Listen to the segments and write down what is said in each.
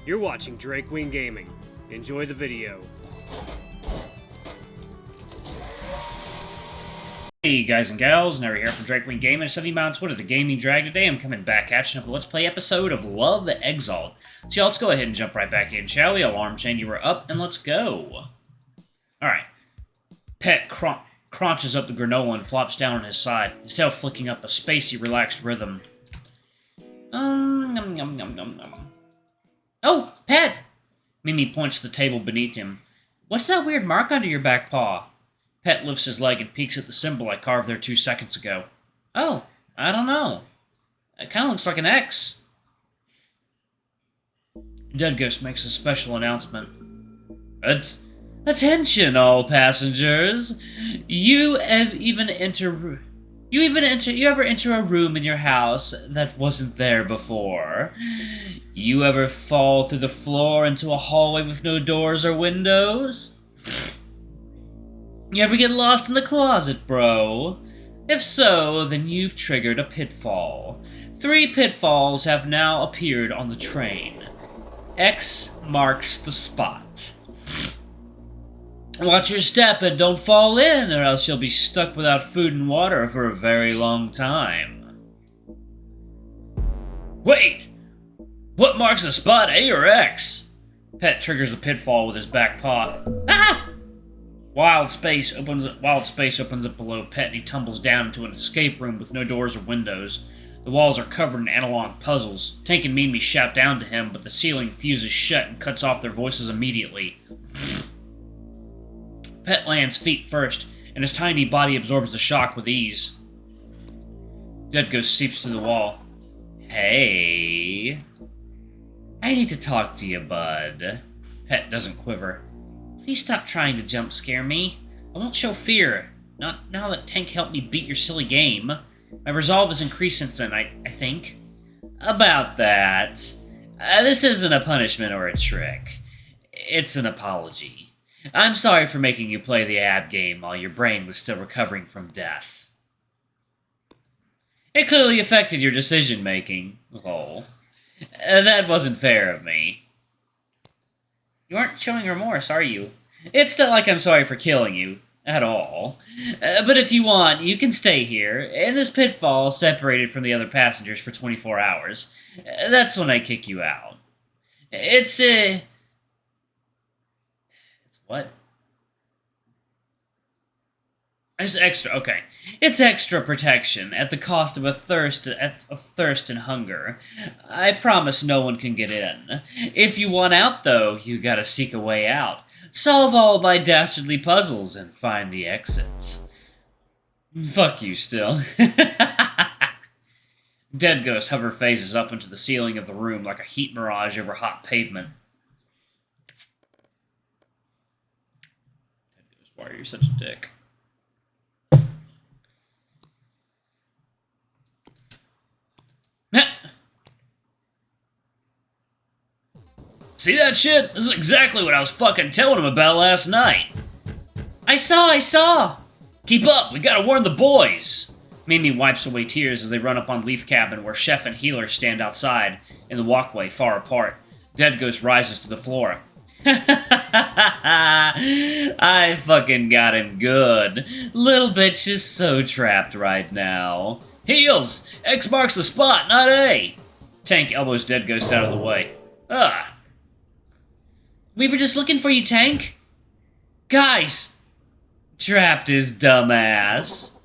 You're watching Drake Wing Gaming. Enjoy the video. Hey guys and gals, Nary here from Drake Wing Gaming. 70 on Twitter, the Gaming Drag. Today I'm coming back at you with a Let's Play episode of Love Exalt. So yeah, let's go ahead and jump right back in, shall we? Alarm chain, you were up, and let's go. Alright. Pet crunches up the granola and flops down on his side, his tail flicking up a spacey, relaxed rhythm. Nom, nom, nom, nom, nom. Oh, Pet! Mimi points to the table beneath him. What's that weird mark under your back paw? Pet lifts his leg and peeks at the symbol I carved there 2 seconds ago. Oh, I don't know. It kind of looks like an X. Dead Ghost makes a special announcement. Attention, all passengers! You ever enter a room in your house that wasn't there before? You ever fall through the floor into a hallway with no doors or windows? You ever get lost in the closet, bro? If so, then you've triggered a pitfall. 3 pitfalls have now appeared on the train. X marks the spot. Watch your step and don't fall in, or else you'll be stuck without food and water for a very long time. Wait! What marks the spot, A or X? Pet triggers the pitfall with his back paw. Ah! Wild space opens up below Pet, and he tumbles down into an escape room with no doors or windows. The walls are covered in analog puzzles. Tank and Mimi shout down to him, but the ceiling fuses shut and cuts off their voices immediately. Pet lands feet first, and his tiny body absorbs the shock with ease. Dead Ghost seeps through the wall. Hey. I need to talk to you, bud. Pet doesn't quiver. Please stop trying to jump scare me. I won't show fear. Not now that Tank helped me beat your silly game. My resolve has increased since then, I think. About that. This isn't a punishment or a trick. It's an apology. I'm sorry for making you play the ab game while your brain was still recovering from death. It clearly affected your decision-making. Lol. That wasn't fair of me. You aren't showing remorse, are you? It's not like I'm sorry for killing you. At all. But if you want, you can stay here, in this pitfall, separated from the other passengers for 24 hours. That's when I kick you out. It's what? It's extra, okay. It's extra protection, at the cost of thirst and hunger. I promise no one can get in. If you want out, though, you gotta seek a way out. Solve all my dastardly puzzles and find the exit. Fuck you still. Dead Ghost hover phases up into the ceiling of the room like a heat mirage over hot pavement. Dead Ghost, why are you such a dick? See that shit? This is exactly what I was fucking telling him about last night. I saw! Keep up, we gotta warn the boys! Mimi wipes away tears as they run up on Leaf Cabin, where Chef and Healer stand outside, in the walkway, far apart. Dead Ghost rises to the floor. I fucking got him good. Little bitch is so trapped right now. Heels! X marks the spot, not A! Tank elbows Dead Ghost out of the way. Ah. We were just looking for you, Tank. Guys! Trapped his dumbass.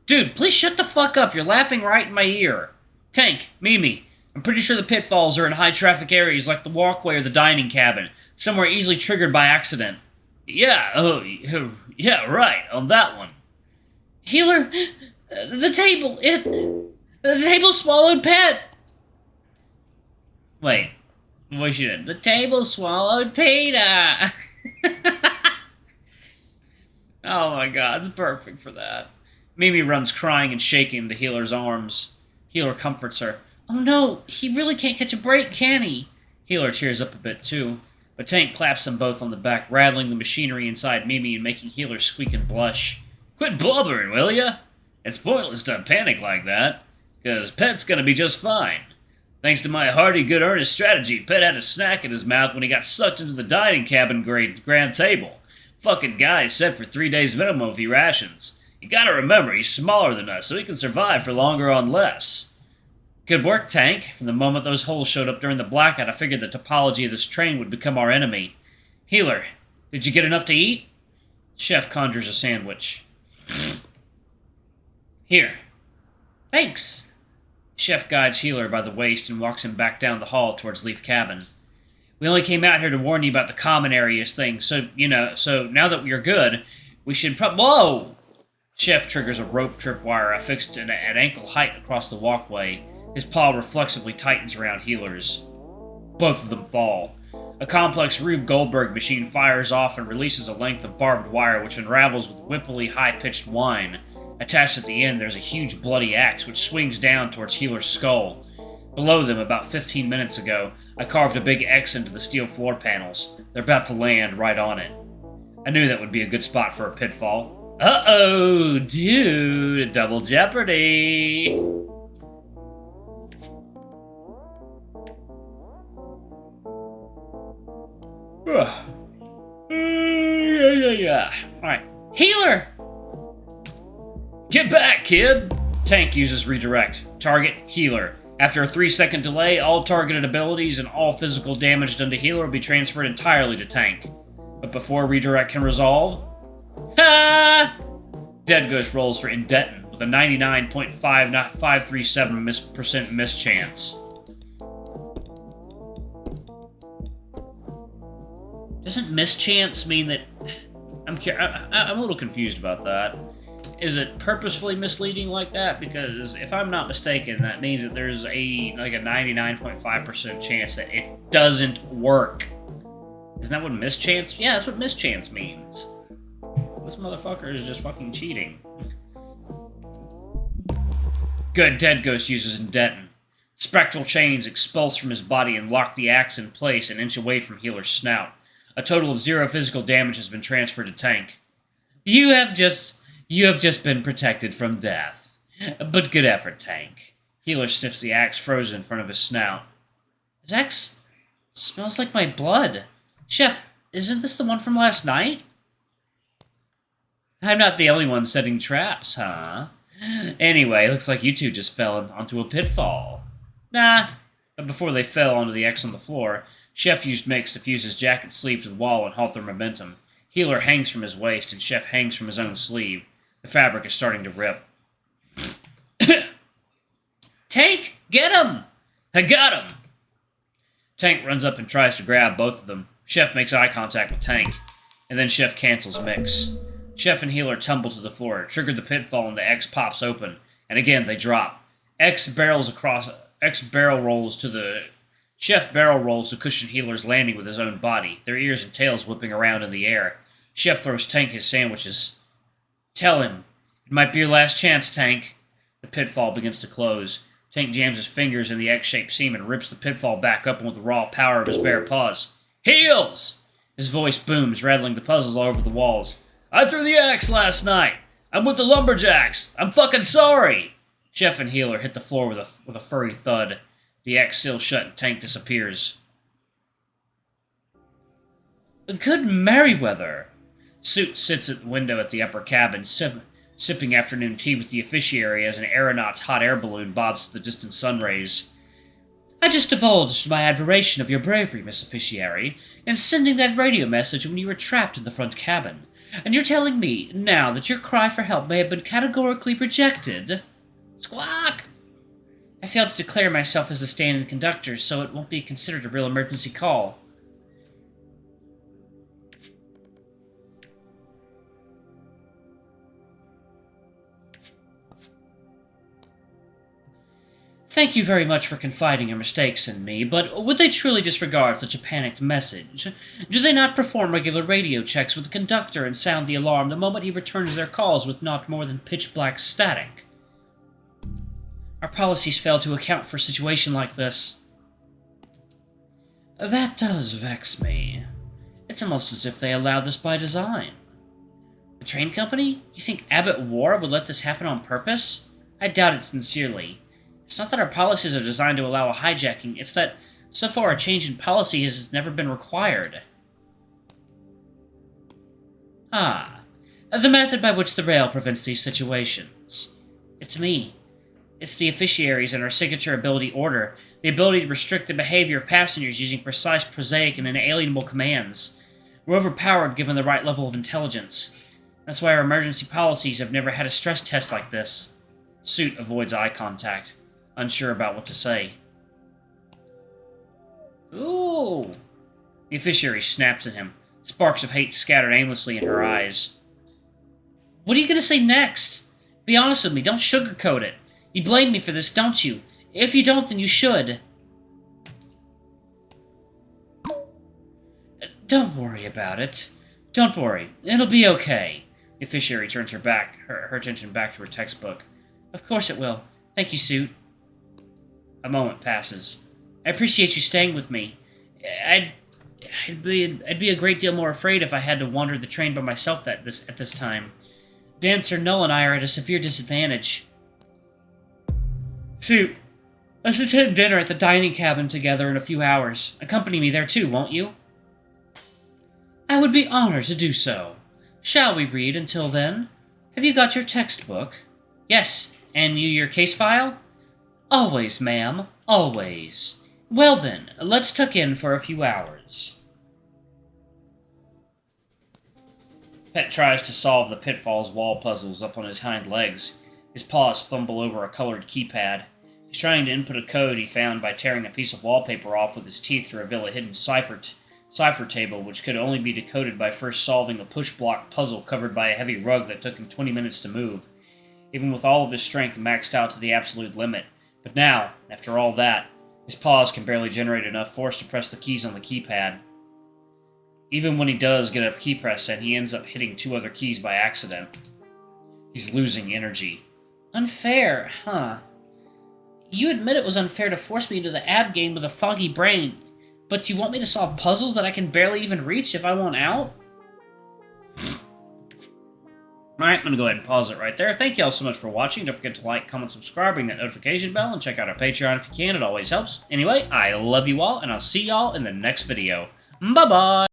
Dude, please shut the fuck up. You're laughing right in my ear. Tank, Mimi, I'm pretty sure the pitfalls are in high-traffic areas like the walkway or the dining cabin, somewhere easily triggered by accident. Yeah, yeah, right, on that one. Healer, the table swallowed Pet. Wait, what you did? The table swallowed Peter! Oh my god, it's perfect for that. Mimi runs crying and shaking into Healer's arms. Healer comforts her. Oh no, he really can't catch a break, can he? Healer tears up a bit too, but Tank claps them both on the back, rattling the machinery inside Mimi and making Healer squeak and blush. Quit blubbering, will ya? It's pointless to panic like that. Because Pet's gonna be just fine. Thanks to my hearty, good earnest strategy, Pet had a snack in his mouth when he got sucked into the dining cabin grand table. Fucking guy is set for 3 days minimum if he rations. You gotta remember, he's smaller than us, so he can survive for longer on less. Good work, Tank. From the moment those holes showed up during the blackout, I figured the topology of this train would become our enemy. Healer, did you get enough to eat? Chef conjures a sandwich. Here. Thanks. Chef guides Healer by the waist and walks him back down the hall towards Leaf Cabin. We only came out here to warn you about the common areas thing, so now that we're good, we should Whoa! Chef triggers a rope tripwire affixed at ankle height across the walkway. His paw reflexively tightens around Healer's. Both of them fall. A complex Rube Goldberg machine fires off and releases a length of barbed wire which unravels with whippily high-pitched whine. Attached at the end, there's a huge bloody axe which swings down towards Healer's skull. Below them, about 15 minutes ago, I carved a big X into the steel floor panels. They're about to land right on it. I knew that would be a good spot for a pitfall. Uh-oh, dude, double jeopardy! Alright. Healer! Get back, kid! Tank uses redirect. Target, Healer. After a 3-second delay, all targeted abilities and all physical damage done to Healer will be transferred entirely to Tank. But before redirect can resolve... Ha! Dead Ghost rolls for Indeton with a 99.537% miss chance. Doesn't mischance mean that... I'm a little confused about that. Is it purposefully misleading like that? Because if I'm not mistaken, that means that there's a 99.5% chance that it doesn't work. Isn't that what mischance? Yeah, that's what mischance means. This motherfucker is just fucking cheating. Good, Dead Ghost uses Indeton. Spectral chains expulse from his body and lock the axe in place an inch away from Healer's snout. A total of 0 physical damage has been transferred to Tank. You have just been protected from death. But good effort, Tank. Healer sniffs the axe frozen in front of his snout. This axe smells like my blood. Chef, isn't this the one from last night? I'm not the only one setting traps, huh? Anyway, looks like you two just fell onto a pitfall. Nah. But before they fell onto the X on the floor, Chef used Mix to fuse his jacket sleeve to the wall and halt their momentum. Healer hangs from his waist, and Chef hangs from his own sleeve. The fabric is starting to rip. Tank, get him! I got him! Tank runs up and tries to grab both of them. Chef makes eye contact with Tank, and then Chef cancels Mix. Chef and Healer tumble to the floor, trigger the pitfall, and the X pops open. And again, they drop. Chef barrel rolls to cushion Healer's landing with his own body, their ears and tails whipping around in the air. Chef throws Tank his sandwiches. Tell him. It might be your last chance, Tank. The pitfall begins to close. Tank jams his fingers in the X-shaped seam and rips the pitfall back open with the raw power of his bare paws. Heels! His voice booms, rattling the puzzles all over the walls. I threw the axe last night. I'm with the lumberjacks. I'm fucking sorry. Chef and Healer hit the floor with a furry thud. The X seals shut and Tank disappears. Good Merryweather. Suit sits at the window at the upper cabin, sipping afternoon tea with the officiary as an aeronaut's hot air balloon bobs through the distant sun rays. I just divulged my admiration of your bravery, Miss Officiary, in sending that radio message when you were trapped in the front cabin. And you're telling me now that your cry for help may have been categorically rejected? Squawk! I failed to declare myself as a stand-in conductor, so it won't be considered a real emergency call. Thank you very much for confiding your mistakes in me, but would they truly disregard such a panicked message? Do they not perform regular radio checks with the conductor and sound the alarm the moment he returns their calls with not more than pitch-black static? Our policies fail to account for a situation like this. That does vex me. It's almost as if they allowed this by design. The train company? You think Abbott War would let this happen on purpose? I doubt it sincerely. It's not that our policies are designed to allow a hijacking, it's that so far a change in policy has never been required. Ah, the method by which the rail prevents these situations. It's me. It's the officiaries and our signature ability order, the ability to restrict the behavior of passengers using precise, prosaic, and inalienable commands. We're overpowered given the right level of intelligence. That's why our emergency policies have never had a stress test like this. Suit avoids eye contact, unsure about what to say. Ooh! The officiary snaps at him. Sparks of hate scattered aimlessly in her eyes. What are you gonna say next? Be honest with me, don't sugarcoat it. You blame me for this, don't you? If you don't, then you should. Don't worry about it. Don't worry. It'll be okay. The officiary turns her attention back to her textbook. Of course it will. Thank you, Suit. A moment passes. I appreciate you staying with me. I'd be a great deal more afraid if I had to wander the train by myself at this time. Dancer Null and I are at a severe disadvantage. Suit, let's attend dinner at the dining cabin together in a few hours. Accompany me there too, won't you? I would be honored to do so. Shall we read until then? Have you got your textbook? Yes, and your case file? Always, ma'am, always. Well then, let's tuck in for a few hours. Pet tries to solve the Pitfalls wall puzzles up on his hind legs. His paws fumble over a colored keypad. He's trying to input a code he found by tearing a piece of wallpaper off with his teeth to reveal a hidden cipher table, which could only be decoded by first solving a push-block puzzle covered by a heavy rug that took him 20 minutes to move. Even with all of his strength maxed out to the absolute limit. But now, after all that, his paws can barely generate enough force to press the keys on the keypad. Even when he does get a key press in, he ends up hitting 2 other keys by accident. He's losing energy. Unfair, huh? You admit it was unfair to force me into the ab game with a foggy brain, but you want me to solve puzzles that I can barely even reach if I want out? Alright, I'm going to go ahead and pause it right there. Thank you all so much for watching. Don't forget to like, comment, subscribe, ring that notification bell, and check out our Patreon if you can. It always helps. Anyway, I love you all, and I'll see y'all in the next video. Bye-bye!